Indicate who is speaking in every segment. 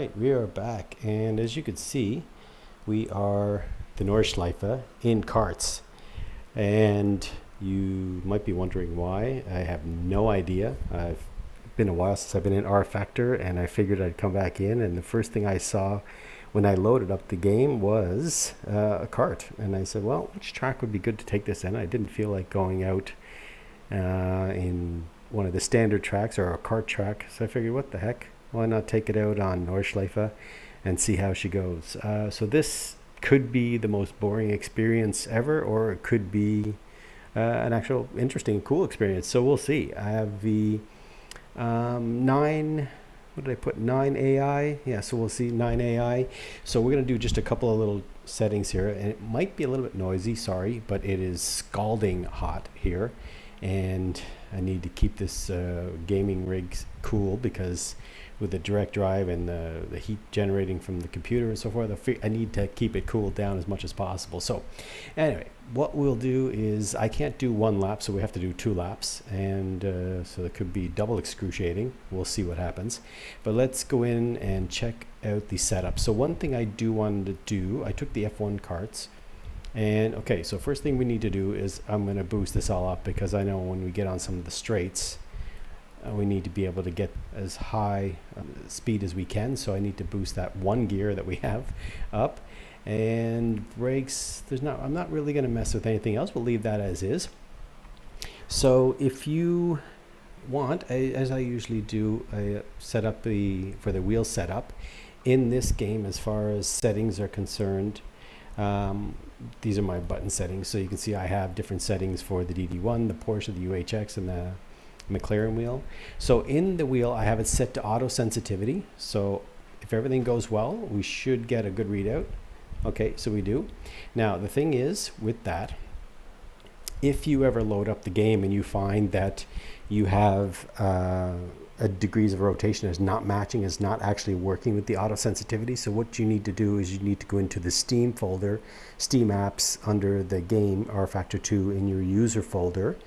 Speaker 1: Alright, we are back, and as you can see, we are the Nordschleife in Karts. And you might be wondering why. I have no idea. I've been a while since I've been in rFactor, and I figured I'd come back in, and the first thing I saw when I loaded up the game was a kart. And I said, well, which track would be good to take this in? I didn't feel like going out in one of the standard tracks or a kart track, so I figured, what the heck? Why not take it out on Nordschleife and see how she goes? So this could be the most boring experience ever, or it could be an actual interesting, cool experience. So we'll see. I have the 9, what did I put? 9 AI. Yeah, so we'll see 9 AI. So we're going to do just a couple of little settings here, and it might be a little bit noisy, sorry, but it is scalding hot here. And I need to keep this gaming rig cool, because with the direct drive and the heat generating from the computer and so forth, I need to keep it cooled down as much as possible. So anyway, what we'll do is, I can't do 1 lap, so we have to do 2 laps, and so it could be double excruciating. We'll see what happens, but let's go in and check out the setup. So one thing I do want to do, I took the F1 karts, and okay, so first thing we need to do is I'm going to boost this all up, because I know when we get on some of the straights, we need to be able to get as high speed as we can. So I need to boost that 1 gear that we have up. And brakes, I'm not really going to mess with anything else. We'll leave that as is. So if you want, as I usually do, I set up for the wheel setup in this game. As far as settings are concerned, these are my button settings. So you can see I have different settings for the DD1, the Porsche, the UHX, and the McLaren wheel. So in the wheel, I have it set to auto sensitivity. So if everything goes well, we should get a good readout. Okay, so we do. Now the thing is with that, if you ever load up the game and you find that you have a degrees of rotation is not matching, is not actually working with the auto sensitivity. So what you need to do is you need to go into the Steam folder, Steam apps, under the game rFactor2 in your user folder,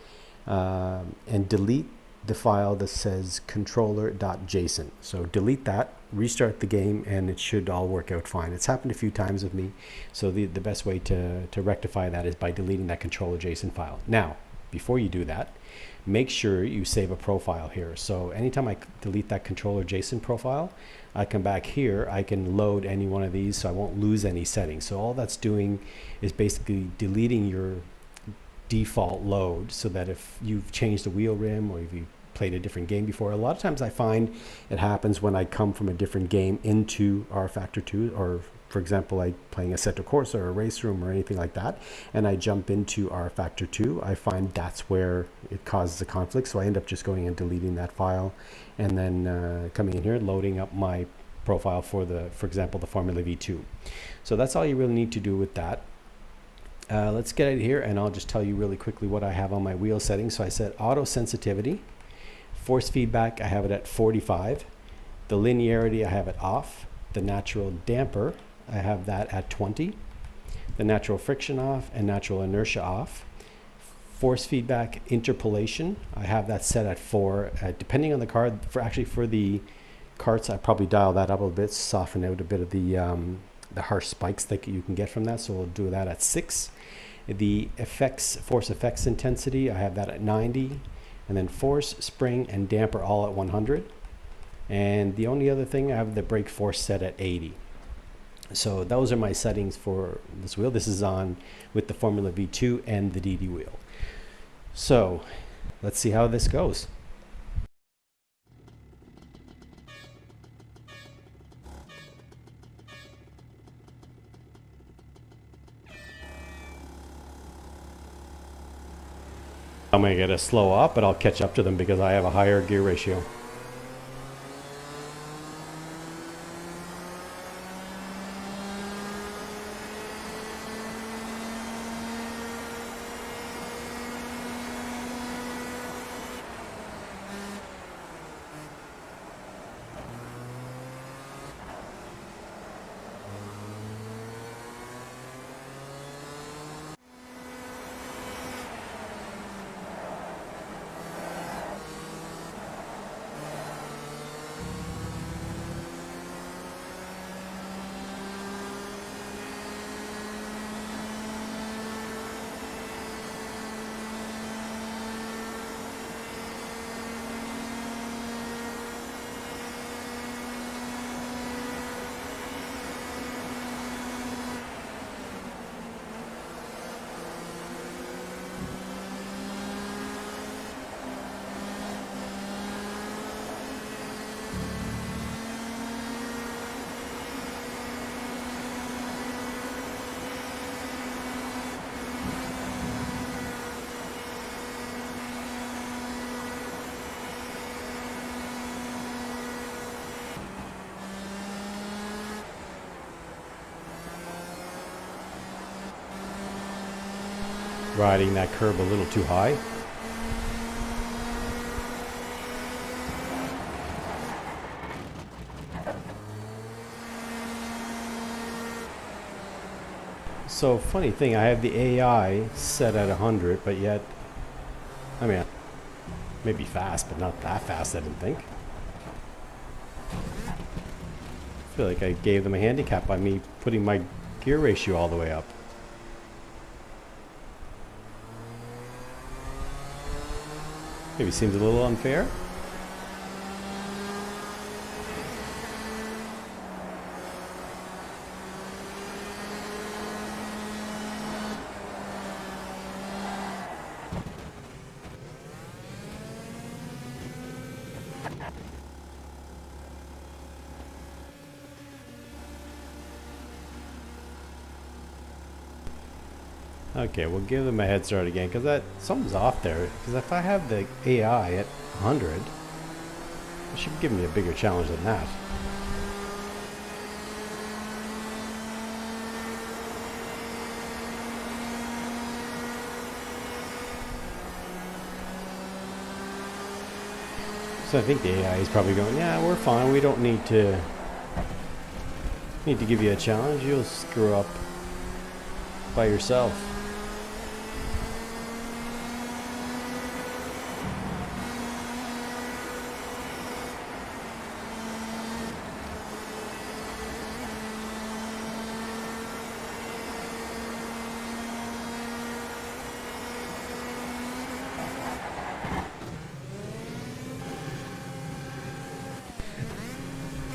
Speaker 1: and delete the file that says controller.json. So delete that, restart the game, and it should all work out fine. It's happened a few times with me, so the best way to rectify that is by deleting that controller.json file. Now, before you do that, make sure you save a profile here. So anytime I delete that controller.json profile, I come back here, I can load any one of these, so I won't lose any settings. So all that's doing is basically deleting your default load, so that if you've changed the wheel rim or if you played a different game before, a lot of times I find it happens when I come from a different game into rFactor2, or for example, like playing Assetto Corsa or a race room or anything like that, and I jump into rFactor2, I find that's where it causes a conflict. So I end up just going and deleting that file, and then coming in here, loading up my profile for example, the Formula V2. So that's all you really need to do with that. Let's get it here, and I'll just tell you really quickly what I have on my wheel settings. So I set auto sensitivity, force feedback, I have it at 45. The linearity, I have it off. The natural damper, I have that at 20. The natural friction off, and natural inertia off. Force feedback interpolation, I have that set at 4. Depending on the car, for the karts, I probably dial that up a little bit, soften out a bit of the harsh spikes that you can get from that. So we'll do that at 6. The force effects intensity, I have that at 90. And then force, spring, and damper all at 100. And the only other thing, I have the brake force set at 80. So those are my settings for this wheel. This is on with the Formula V2 and the DD wheel. So let's see how this goes. I'm going to get a slow up, but I'll catch up to them because I have a higher gear ratio. riding that curb a little too high. So funny thing, I have the AI set at 100, but yet, I mean, maybe fast, but not that fast, I didn't think. I feel like I gave them a handicap by me putting my gear ratio all the way up. Maybe seems a little unfair. Okay, we'll give them a head start again, because that something's off there. Because if I have the AI at 100, it should give me a bigger challenge than that. So I think the AI is probably going, yeah, we're fine. We don't need to give you a challenge. You'll screw up by yourself.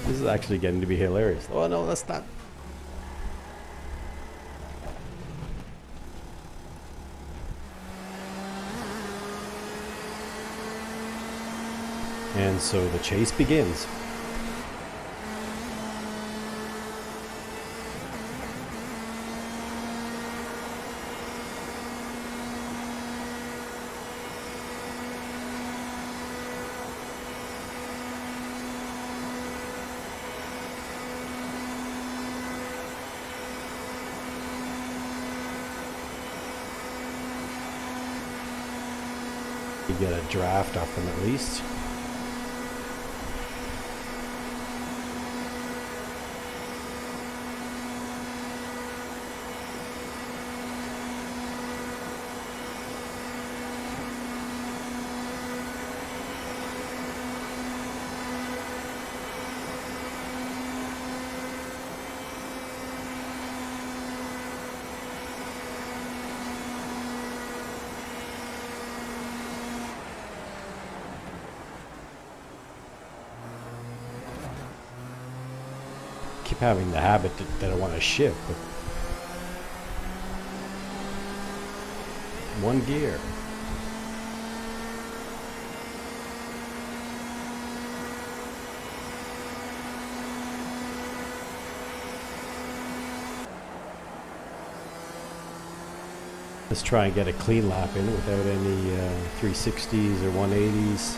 Speaker 1: This is actually getting to be hilarious. Oh no, that's not. And so the chase begins. You get a draft off them at least. Keep having the habit that I want to shift, but one gear. Let's try and get a clean lap in without any 360s or 180s.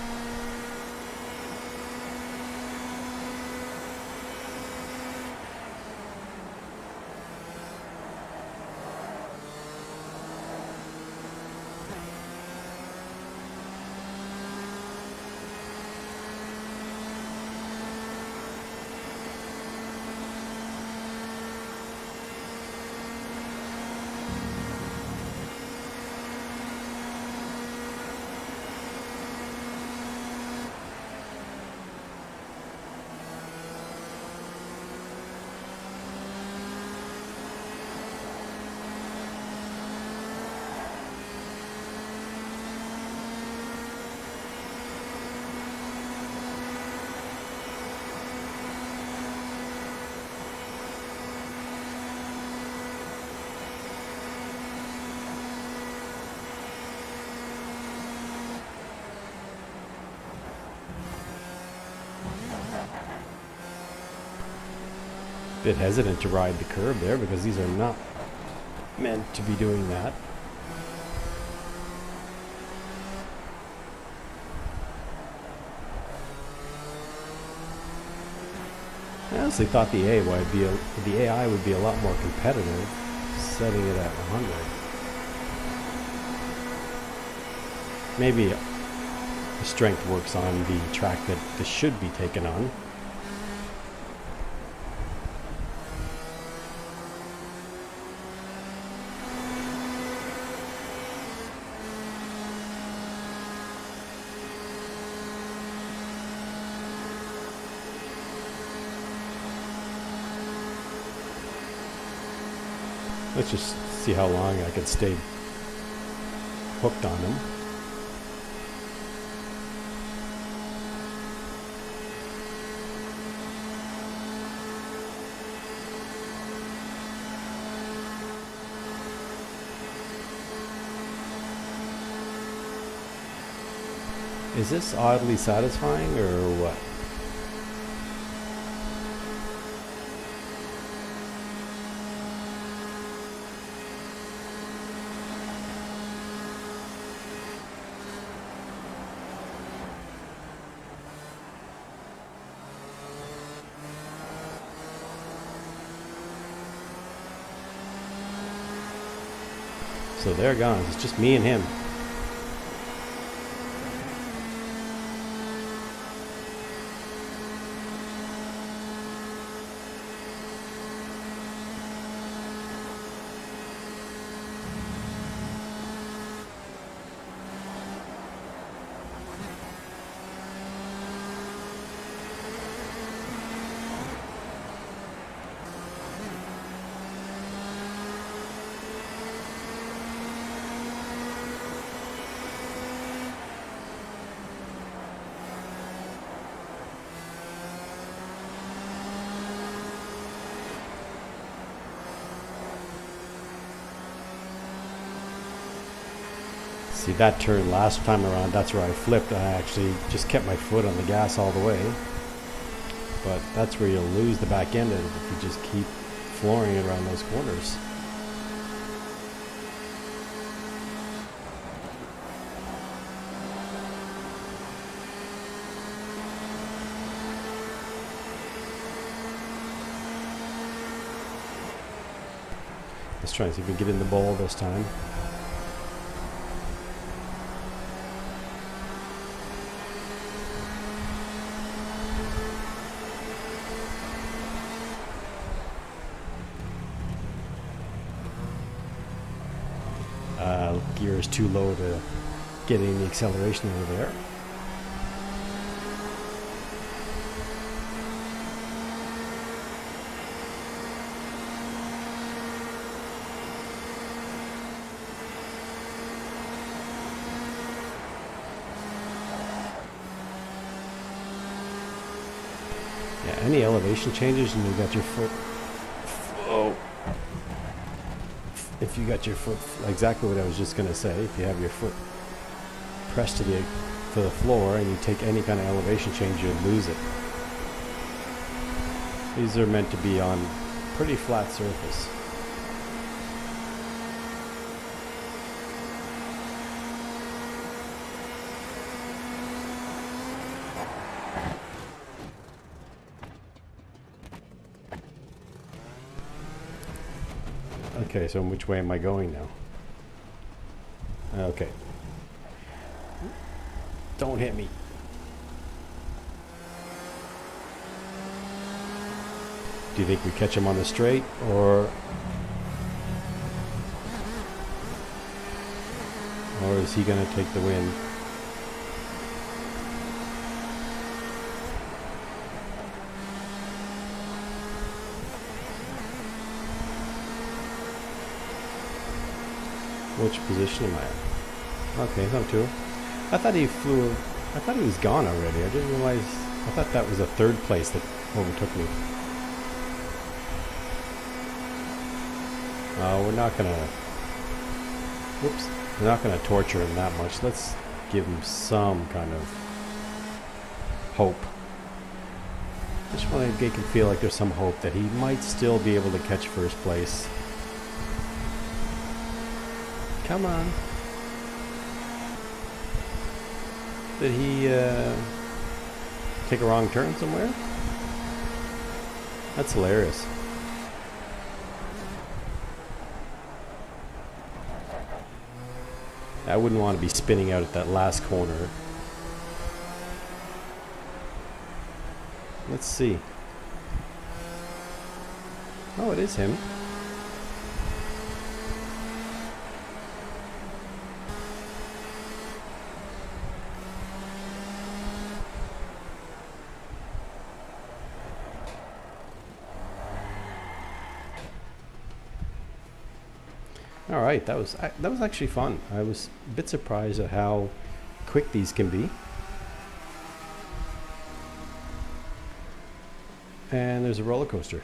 Speaker 1: Bit hesitant to ride the curb there because these are not meant to be doing that. I honestly thought the AI would be a lot more competitive, setting it at 100. maybe the strength works on the track that this should be taken on. Let's just see how long I can stay hooked on them. Is this oddly satisfying or what? So they're gone. It's just me and him. See, that turn last time around, that's where I flipped. I actually just kept my foot on the gas all the way. But that's where you'll lose the back end of it if you just keep flooring it around those corners. Let's try and see if we can get in the bowl this time. Gear is too low to get any acceleration over there. Yeah, any elevation changes and you got your foot. Oh. If you got your foot, exactly what I was just going to say, if you have your foot pressed to the floor and you take any kind of elevation change, you'll lose it. These are meant to be on pretty flat surface. Okay, so which way am I going now? Okay. Don't hit me. Do you think we catch him on the straight, or is he going to take the win? Which position am I in? Okay, not too. I thought he flew. I thought he was gone already. I didn't realize. I thought that was a third place that overtook me. We're not gonna. Whoops. We're not gonna torture him that much. Let's give him some kind of hope. Just want to make him feel like there's some hope that he might still be able to catch first place. Come on. Did he take a wrong turn somewhere? That's hilarious. I wouldn't want to be spinning out at that last corner. Let's see. Oh, it is him. All right, that was actually fun. I was a bit surprised at how quick these can be. And there's a roller coaster.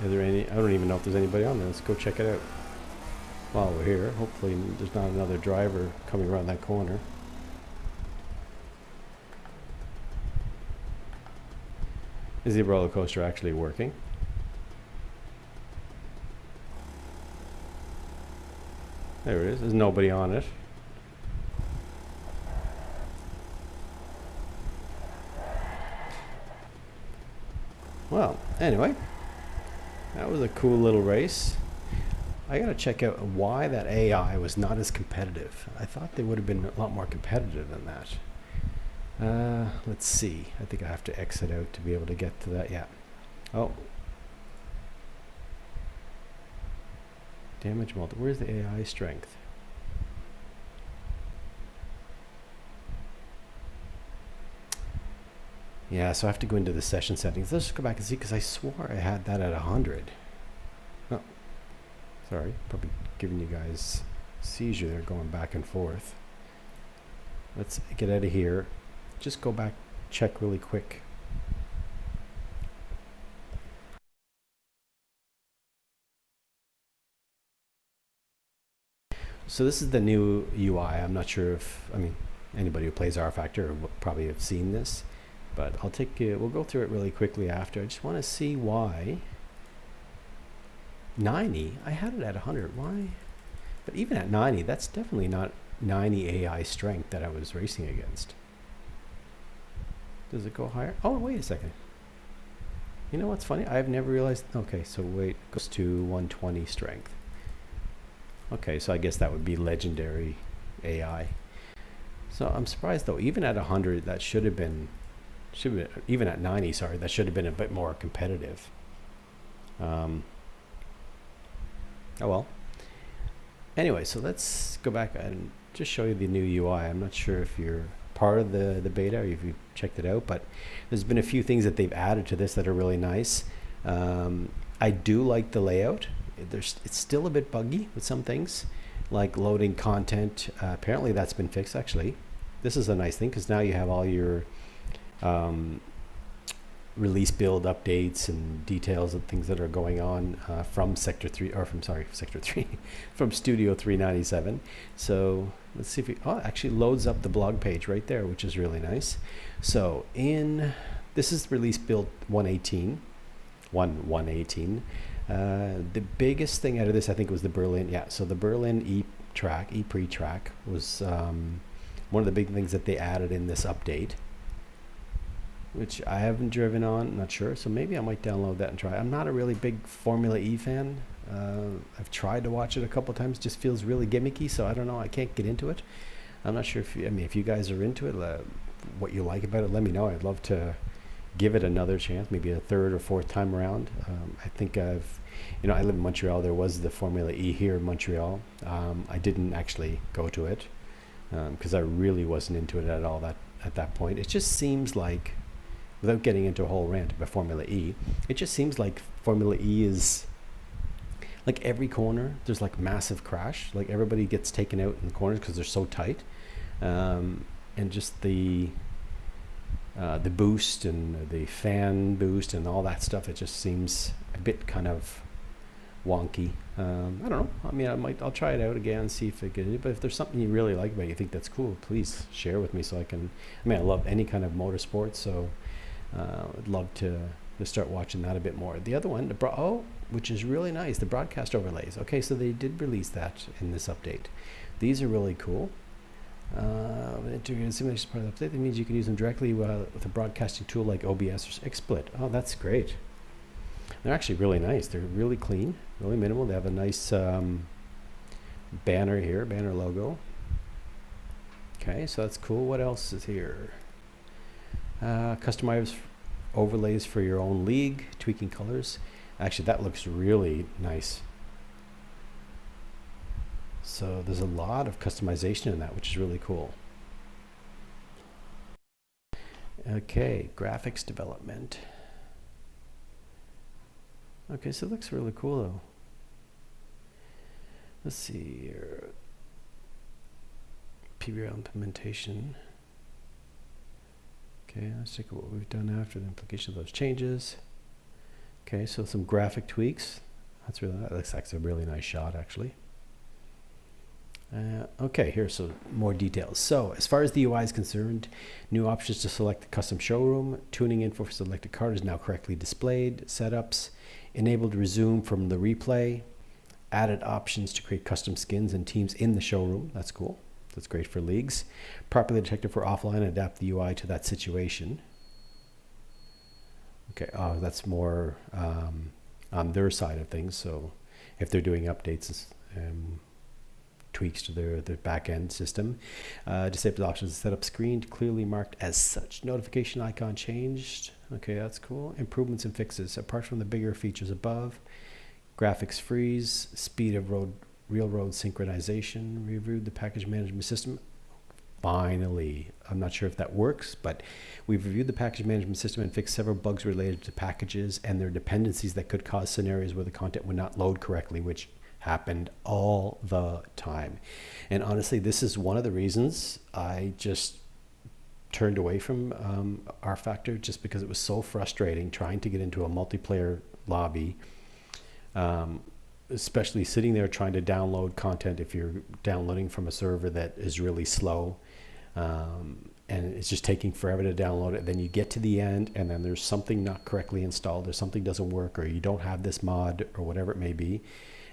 Speaker 1: Are there any? I don't even know if there's anybody on there. Let's go check it out. While we're here, hopefully there's not another driver coming around that corner. Is the roller coaster actually working? There it is. There's nobody on it. Well, anyway, that was a cool little race. I gotta check out why that AI was not as competitive. I thought they would have been a lot more competitive than that. Let's see. I think I have to exit out to be able to get to that. Yeah. Oh. Damage multi. Where's the AI strength? Yeah, so I have to go into the session settings. Let's just go back and see, because I swore I had that at 100. Oh, sorry. Probably giving you guys seizure there, going back and forth. Let's get out of here. Just go back, check really quick. So this is the new UI. I'm not sure if, I mean, anybody who plays rFactor will probably have seen this, but I'll take it, we'll go through it really quickly after. I just want to see why 90, I had it at 100, why? But even at 90, that's definitely not 90 AI strength that I was racing against. Does it go higher? Oh, wait a second. You know what's funny? I've never realized, okay, so wait, it goes to 120 strength. Okay, so I guess that would be legendary AI. So I'm surprised though, even at 100, that should have been, even at 90, sorry, that should have been a bit more competitive. Oh well. Anyway, so let's go back and just show you the new UI. I'm not sure if you're part of the beta or if you checked it out, but there's been a few things that they've added to this that are really nice. I do like the layout. It's still a bit buggy with some things, like loading content. Apparently that's been fixed actually. This is a nice thing because now you have all your release build updates and details of things that are going on from Sector 3, or from, sorry, Sector 3, from Studio 397. So let's see if we, oh, it actually loads up the blog page right there, which is really nice. So this is release build 118. The biggest thing out of this, I think, was the Berlin. Yeah, so the Berlin E-Pre track was one of the big things that they added in this update, which I haven't driven on, not sure. So maybe I might download that and try. I'm not a really big Formula E fan. I've tried to watch it a couple times. It just feels really gimmicky, so I don't know. I can't get into it. I'm not sure if you, I mean, if you guys are into it, what you like about it, let me know. I'd love to give it another chance, maybe a third or fourth time around. I think I live in Montreal. There was the Formula E here in Montreal. I didn't actually go to it because I really wasn't into it at all at that point. It just seems like, without getting into a whole rant about Formula E, it just seems like Formula E is like every corner there's like massive crash. Like everybody gets taken out in the corners because they're so tight, and just the boost and the fan boost and all that stuff, it just seems a bit kind of wonky. I don't know. I mean, I'll try it out again and see if it gets it. But if there's something you really like about it, you think that's cool, please share with me so I can. I mean, I love any kind of motorsport, so I'd love to start watching that a bit more. The other one, which is really nice, the broadcast overlays. Okay, so they did release that in this update. These are really cool. Integrated simulation part of the update. That means you can use them directly with a broadcasting tool like OBS or XSplit. Oh, that's great. They're actually really nice. They're really clean, really minimal. They have a nice banner here, banner logo. Okay, so that's cool. What else is here? Customize overlays for your own league, tweaking colors. Actually, that looks really nice. So there's a lot of customization in that, which is really cool. Okay, graphics development. Okay, so it looks really cool though. Let's see here. PBR implementation. Okay, let's check what we've done after the implication of those changes. Okay, so some graphic tweaks. That looks like a really nice shot, actually. Okay, here's some more details. So, as far as the UI is concerned, new options to select the custom showroom, tuning info for selected card is now correctly displayed, setups, enabled resume from the replay, added options to create custom skins and teams in the showroom. That's cool. That's great for leagues. Properly detected for offline and adapt the UI to that situation. Okay, that's more on their side of things. So if they're doing updates, tweaks to their back-end system. Disabled options setup screen clearly marked as such. Notification icon changed. Okay, that's cool. Improvements and fixes. Apart from the bigger features above, graphics freeze, speed of real road synchronization, reviewed the package management system. Finally, I'm not sure if that works, but we've reviewed the package management system and fixed several bugs related to packages and their dependencies that could cause scenarios where the content would not load correctly, which happened all the time. And honestly, this is one of the reasons I just turned away from rFactor, just because it was so frustrating trying to get into a multiplayer lobby, especially sitting there trying to download content if you're downloading from a server that is really slow. And it's just taking forever to download it. Then you get to the end and then there's something not correctly installed or something doesn't work or you don't have this mod or whatever it may be.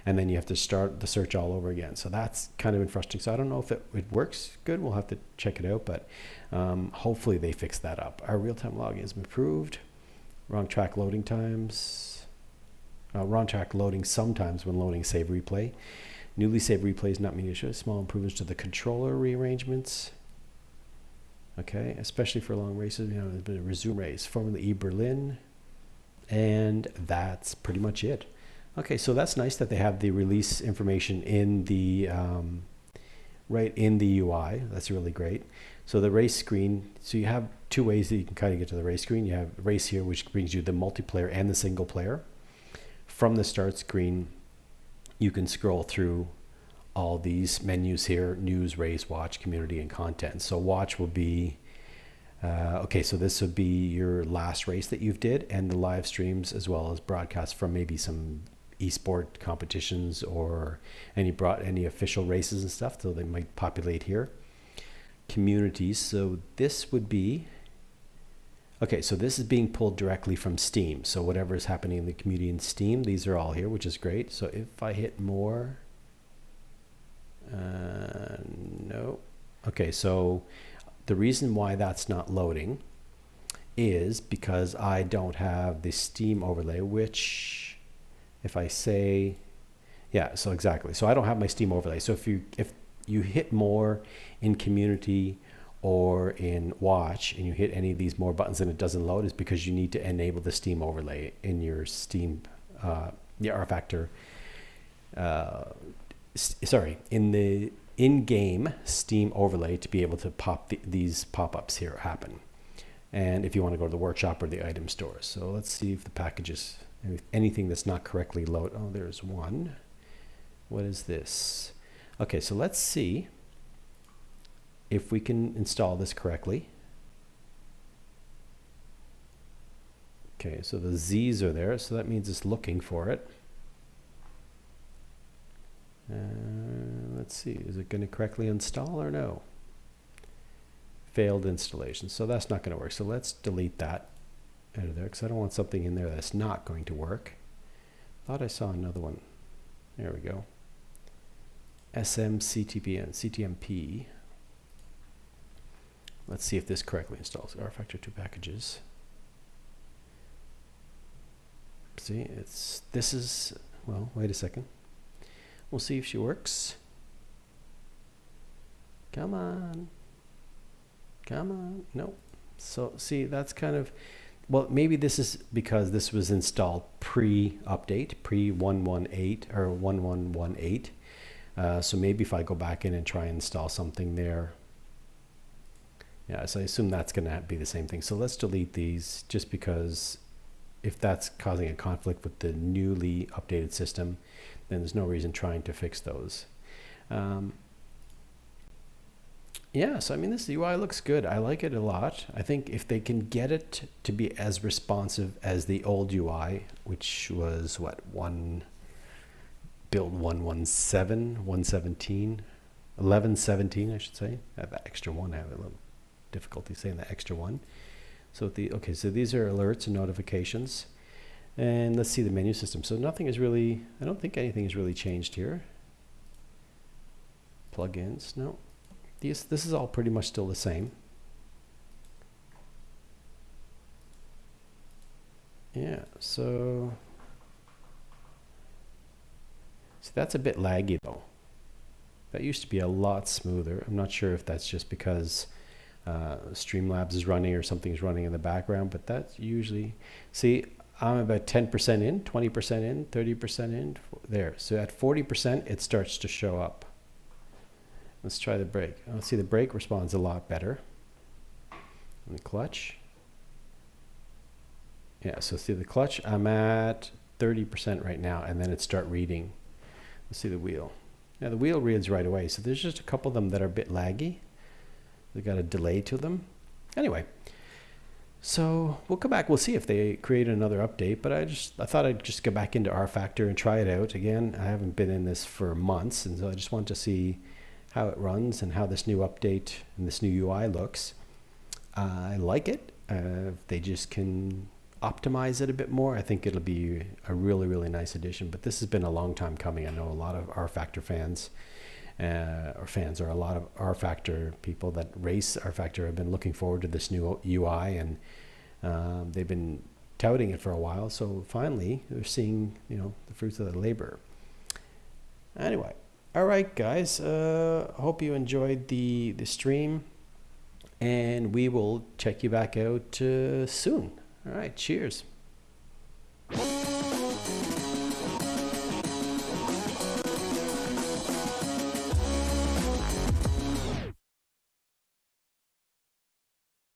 Speaker 1: And then you have to start the search all over again. So that's kind of been frustrating. So I don't know if it works good. We'll have to check it out, but hopefully they fix that up. Our real-time login is improved. Wrong track loading times. Wrong track loading sometimes when loading save replay. Newly saved replays not mean issue. Small improvements to the controller rearrangements. Okay, especially for long races, you know, there's been a resume race, Formula E Berlin, and that's pretty much it. Okay, so that's nice that they have the release information in the right in the UI. That's really great. So the race screen, so you have two ways that you can kind of get to the race screen. You have race here, which brings you the multiplayer and the single player. From the start screen, you can scroll through all these menus here: news, race, watch, community, and content. So watch will be okay, so this would be your last race that you've did and the live streams as well as broadcasts from maybe some esport competitions or any official races and stuff, so they might populate here. Communities, so this would be okay, so this is being pulled directly from Steam. So whatever is happening in the community in Steam, these are all here, which is great. So if I hit more, no. Okay, so the reason why that's not loading is because I don't have the Steam overlay, which if I say, yeah, so exactly. So I don't have my Steam overlay. So if you hit more in community or in watch and you hit any of these more buttons and it doesn't load, is because you need to enable the Steam overlay in your Steam, the rFactor, in the in-game Steam overlay to be able to pop these pop-ups here happen. And if you want to go to the workshop or the item store. So let's see if the packages, anything that's not correctly loaded. Oh, there's one. What is this? Okay, so let's see if we can install this correctly. Okay, so the Z's are there, so that means it's looking for it. Let's see, is it going to correctly install or no? Failed installation, so that's not going to work. So let's delete that out of there because I don't want something in there that's not going to work. Thought I saw another one. There we go. SMCTPN, CTMP. Let's see if this correctly installs rFactor2 packages. See, this is, well, wait a second. We'll see if she works. Come on. Come on. No. So see, that's kind of, well, maybe this is because this was installed pre-update, pre-118 or 1118. So maybe if I go back in and try and install something there. Yeah, so I assume that's going to be the same thing. So let's delete these just because if that's causing a conflict with the newly updated system, then there's no reason trying to fix those. Yeah, so I mean, this UI looks good. I like it a lot. I think if they can get it to be as responsive as the old UI, which was what, build 117, 117, 1117, I should say. I have that extra one. I have a little difficulty saying that extra one. So okay, so these are alerts and notifications. And let's see the menu system. So nothing is really, I don't think anything has really changed here. Plugins, no. This is all pretty much still the same. Yeah, so that's a bit laggy though. That used to be a lot smoother. I'm not sure if that's just because Streamlabs is running or something's running in the background, but that's usually, see, I'm about 10% in, 20% in, 30% in, there. So at 40%, it starts to show up. Let's try the brake. Let's see, the brake responds a lot better. And the clutch. Yeah, so see the clutch, I'm at 30% right now, and then it start reading. Let's see the wheel. Yeah, the wheel reads right away. So there's just a couple of them that are a bit laggy. They've got a delay to them. Anyway, so we'll come back. We'll see if they create another update, but I thought I'd just go back into rFactor and try it out. Again, I haven't been in this for months, and so I just want to see how it runs and how this new update and this new UI looks. I like it. If they just can optimize it a bit more, I think it'll be a really, really nice addition. But this has been a long time coming. I know a lot of rFactor fans, or a lot of rFactor people that race rFactor have been looking forward to this new UI, and they've been touting it for a while. So finally, they're seeing, the fruits of their labor. Anyway. All right, guys, hope you enjoyed the stream, and we will check you back out soon. All right, cheers.